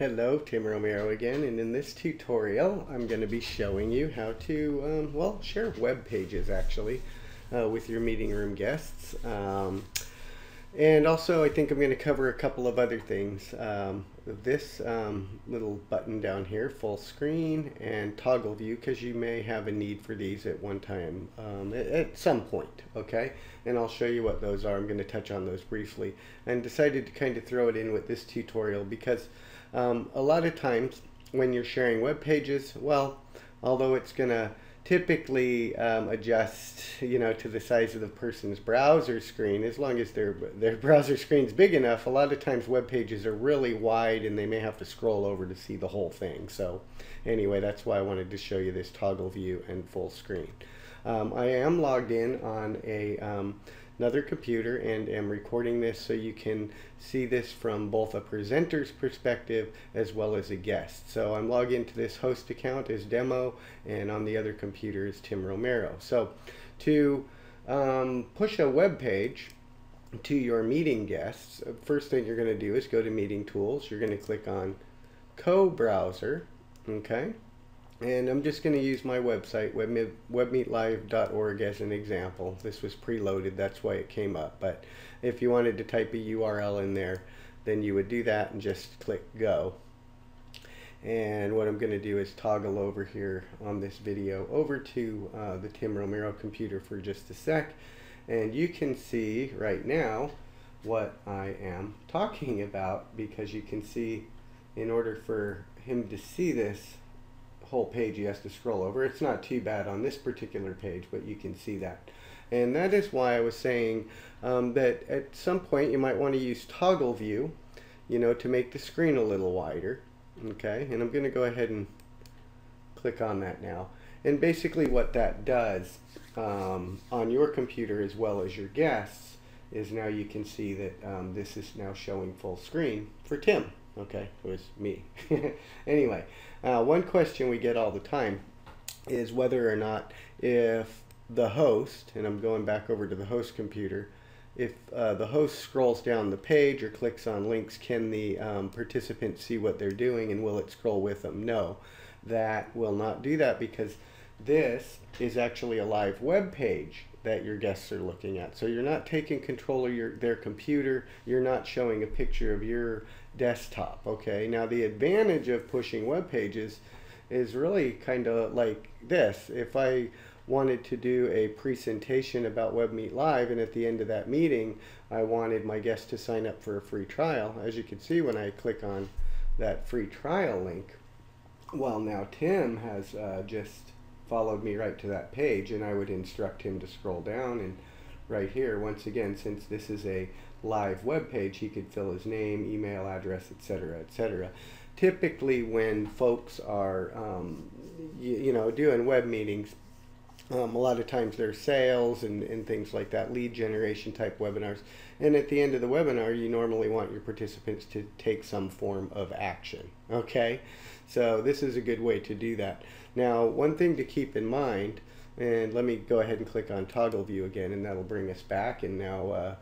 Hello, Tim Romero again, and in this tutorial I'm going to be showing you how to, share web pages actually with your meeting room guests. And also I think I'm going to cover a couple of other things. This little button down here, full screen, and toggle view, because you may have a need for these at one time at some point, okay? And I'll show you what those are. I'm going to touch on those briefly, and decided to kind of throw it in with this tutorial because a lot of times when you're sharing web pages, well, although it's going to typically adjust, to the size of the person's browser screen, as long as their browser screen's big enough. A lot of times web pages are really wide and they may have to scroll over to see the whole thing. So anyway, that's why I wanted to show you this toggle view and full screen. I am logged in on another computer and am recording this so you can see this from both a presenter's perspective as well as a guest. So I'm logged into this host account as demo, and on the other computer is Tim Romero. So to push a web page to your meeting guests, first thing you're going to do is go to Meeting Tools. You're going to click on Co-Browser, okay? And I'm just going to use my website, WebMeetLive.org, as an example. This was preloaded, that's why it came up. But if you wanted to type a URL in there, then you would do that and just click Go. And what I'm going to do is toggle over here on this video over to the Tim Romero computer for just a sec. And you can see right now what I am talking about, because you can see, in order for him to see this whole page, he has to scroll over. It's not too bad on this particular page, but you can see that. And that is why I was saying that at some point you might want to use toggle view, to make the screen a little wider. Okay, and I'm going to go ahead and click on that now. And basically what that does on your computer as well as your guests is now you can see that this is now showing full screen for Tim. Okay, it was me. Anyway, one question we get all the time is whether or not, if the host, and I'm going back over to the host computer, if the host scrolls down the page or clicks on links, can the participant see what they're doing, and will it scroll with them? No, that will not do that, because this is actually a live web page that your guests are looking at. So you're not taking control of their computer, you're not showing a picture of your desktop. Okay, now the advantage of pushing web pages is really kind of like this. If I wanted to do a presentation about WebMeetLive, and at the end of that meeting I wanted my guests to sign up for a free trial, as you can see when I click on that free trial link, well, now Tim has just followed me right to that page, and I would instruct him to scroll down, and right here, once again, since this is a live web page, he could fill his name, email address, etc., etc. Typically when folks are doing web meetings, a lot of times there's sales and things like that, lead generation type webinars, and at the end of the webinar you normally want your participants to take some form of action. Okay, so this is a good way to do that. Now, one thing to keep in mind, and let me go ahead and click on toggle view again, and that'll bring us back, and now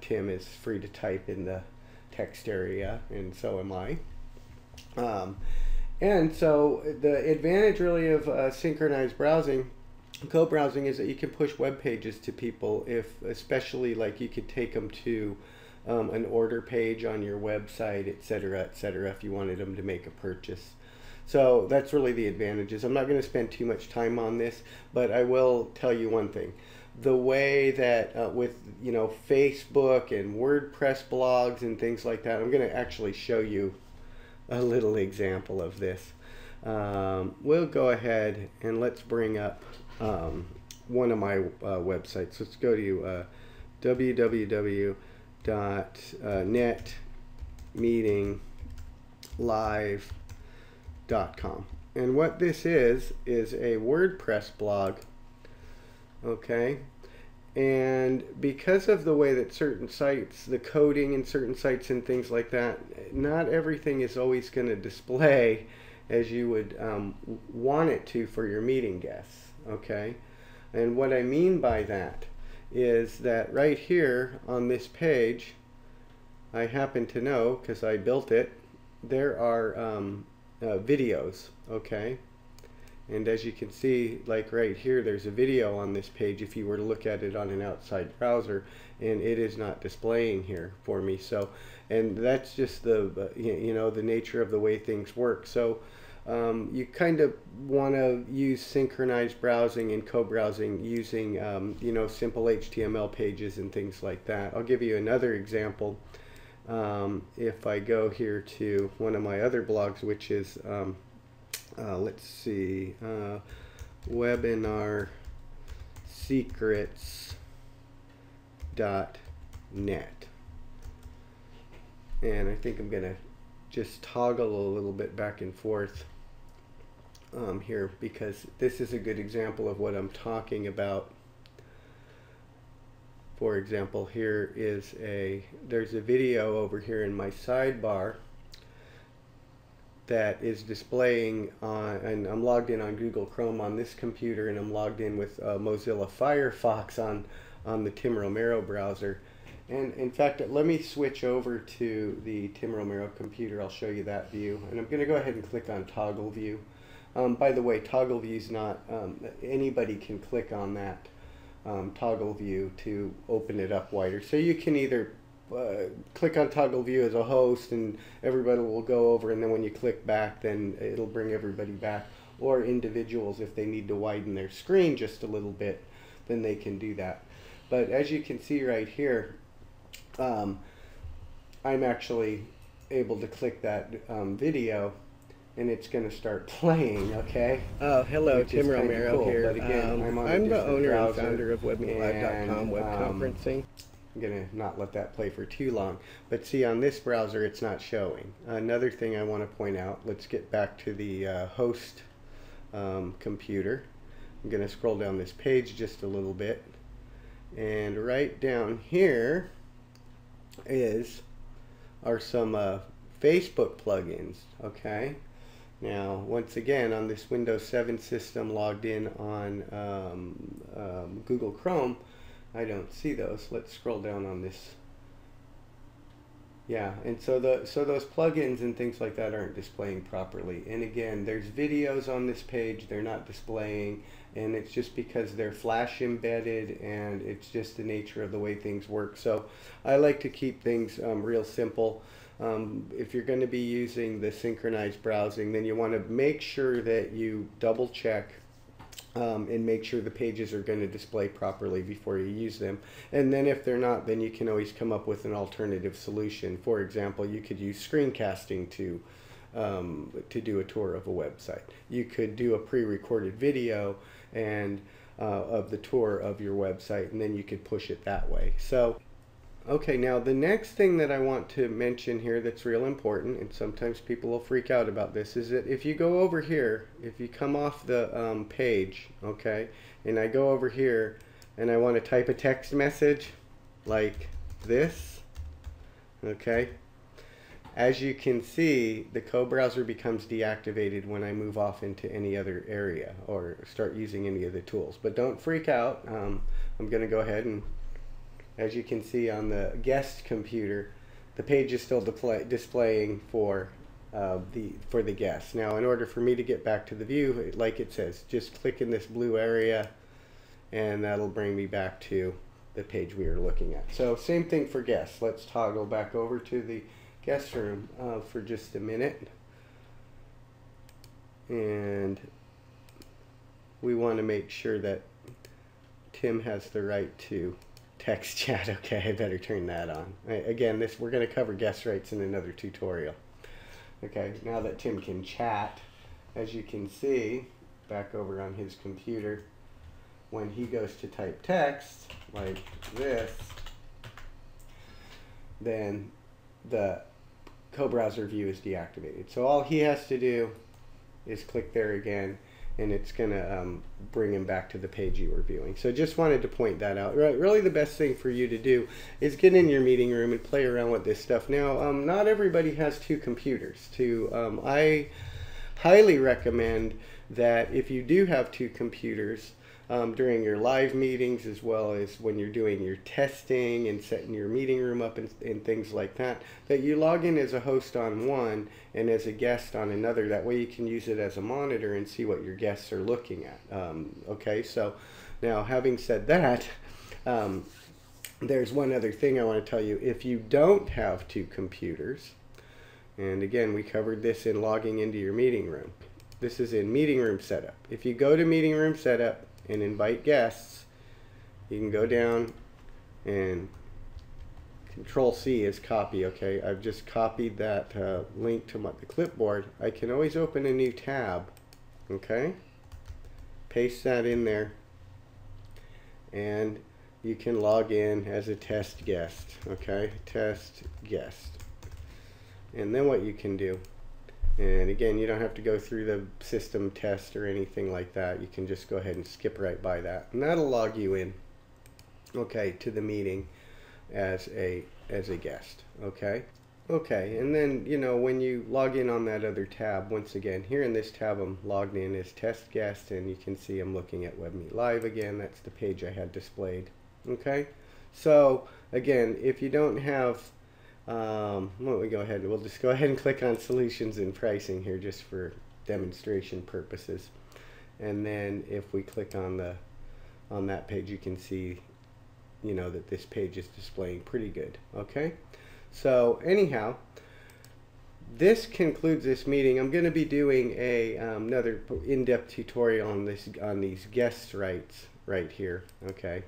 Tim is free to type in the text area, and so am I. And so the advantage really of synchronized browsing, co-browsing, is that you can push web pages to people, if especially like you could take them to an order page on your website, etc., etc., if you wanted them to make a purchase. So that's really the advantages. I'm not going to spend too much time on this, but I will tell you one thing. The way that with Facebook and WordPress blogs and things like that, I'm going to actually show you a little example of this. We'll go ahead and let's bring up one of my websites. Let's go to www.netmeetinglive.com, and what this is a WordPress blog. Okay, and because of the way that certain sites, the coding in certain sites and things like that, not everything is always going to display as you would want it to for your meeting guests. Okay, and what I mean by that is that right here on this page, I happen to know, because I built it, there are videos, okay? And as you can see, like right here, there's a video on this page if you were to look at it on an outside browser, and it is not displaying here for me. So, and that's just the, you know, the nature of the way things work. So you kind of want to use synchronized browsing and co-browsing using, you know, simple HTML pages and things like that. I'll give you another example. If I go here to one of my other blogs, which is, let's see, webinarsecrets.net. And I think I'm going to just toggle a little bit back and forth here, because this is a good example of what I'm talking about. For example, here is there's a video over here in my sidebar that is displaying on, and I'm logged in on Google Chrome on this computer, and I'm logged in with Mozilla Firefox on the Tim Romero browser. And in fact, let me switch over to the Tim Romero computer. I'll show you that view, and I'm going to go ahead and click on toggle view. By the way, toggle view is not, anybody can click on that toggle view to open it up wider. So you can either click on toggle view as a host and everybody will go over, and then when you click back, then it'll bring everybody back. Or individuals, if they need to widen their screen just a little bit, then they can do that. But as you can see right here, I'm actually able to click that video, and it's going to start playing, okay? Oh, hello, Tim Romero cool. here. But again, I'm the owner and browser, founder of WebMeetLive.com web conferencing. I'm going to not let that play for too long. But see, on this browser, it's not showing. Another thing I want to point out, let's get back to the host computer. I'm going to scroll down this page just a little bit. And right down here are some Facebook plugins, okay? Now, once again, on this Windows 7 system logged in on Google Chrome, I don't see those. Let's scroll down on this. Yeah, and so those plugins and things like that aren't displaying properly. And again, there's videos on this page they're not displaying, and it's just because they're flash embedded, and it's just the nature of the way things work. So I like to keep things real simple. If you're going to be using the synchronized browsing, then you want to make sure that you double check and make sure the pages are going to display properly before you use them. And then if they're not, then you can always come up with an alternative solution. For example, you could use screencasting to do a tour of a website. You could do a pre-recorded video and of the tour of your website, and then you could push it that way. So okay, now the next thing that I want to mention here that's real important, and sometimes people will freak out about this, is that if you go over here, if you come off the page, okay, and I go over here and I want to type a text message like this, okay, as you can see, the co-browser becomes deactivated when I move off into any other area or start using any of the tools. But don't freak out. I'm going to go ahead and, as you can see on the guest computer, the page is still displaying for the guest. Now, in order for me to get back to the view, like it says, just click in this blue area, and that'll bring me back to the page we were looking at. So same thing for guests. Let's toggle back over to the guest room for just a minute. And we want to make sure that Tim has the right to text chat. Okay, I better turn that on. Again, we're going to cover guest rights in another tutorial. Okay, now that Tim can chat, as you can see, back over on his computer, when he goes to type text like this, then the co-browser view is deactivated. So all he has to do is click there again, and it's going to bring him back to the page you were viewing. So just wanted to point that out. Really the best thing for you to do is get in your meeting room and play around with this stuff. Now, not everybody has two computers. I highly recommend that if you do have two computers, during your live meetings, as well as when you're doing your testing and setting your meeting room up and things like that, that you log in as a host on one and as a guest on another. That way you can use it as a monitor and see what your guests are looking at. Okay, so now having said that, there's one other thing I want to tell you. If you don't have two computers, and again, we covered this in logging into your meeting room. This is in meeting room setup. If you go to meeting room setup and invite guests, you can go down and Control C is copy. Okay, I've just copied that link to the clipboard. I can always open a new tab. Okay, paste that in there, and you can log in as a test guest. Okay, test guest. And then what you can do, and again, you don't have to go through the system test or anything like that. You can just go ahead and skip right by that, and that'll log you in, okay, to the meeting as a guest. Okay, and then, you know, when you log in on that other tab, once again, here in this tab, I'm logged in as test guest, and you can see I'm looking at WebMeetLive again. That's the page I had displayed. Okay, so again, if you don't have why don't we go ahead, we'll just go ahead and click on solutions and pricing here just for demonstration purposes. And then if we click on that page, you can see, you know, that this page is displaying pretty good. Okay, so anyhow, this concludes this meeting. I'm going to be doing another in-depth tutorial on these guest rights right here. Okay,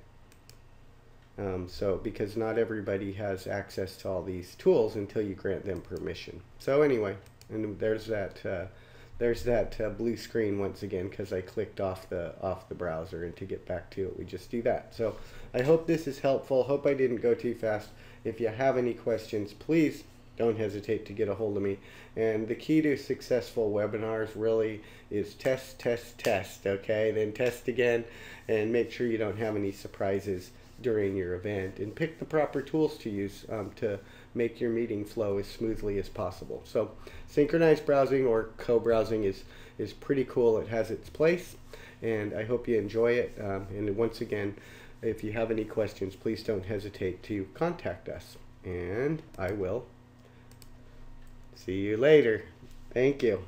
so because not everybody has access to all these tools until you grant them permission. So anyway, and there's that blue screen once again because I clicked off the browser, and to get back to it we just do that. So I hope this is helpful. Hope I didn't go too fast. If you have any questions, please don't hesitate to get a hold of me. And the key to successful webinars really is test, test, test. Okay, then test again, and make sure you don't have any surprises during your event, and pick the proper tools to use to make your meeting flow as smoothly as possible. So synchronized browsing or co-browsing is pretty cool. It has its place, and I hope you enjoy it. And once again, if you have any questions, please don't hesitate to contact us, and I will see you later. Thank you.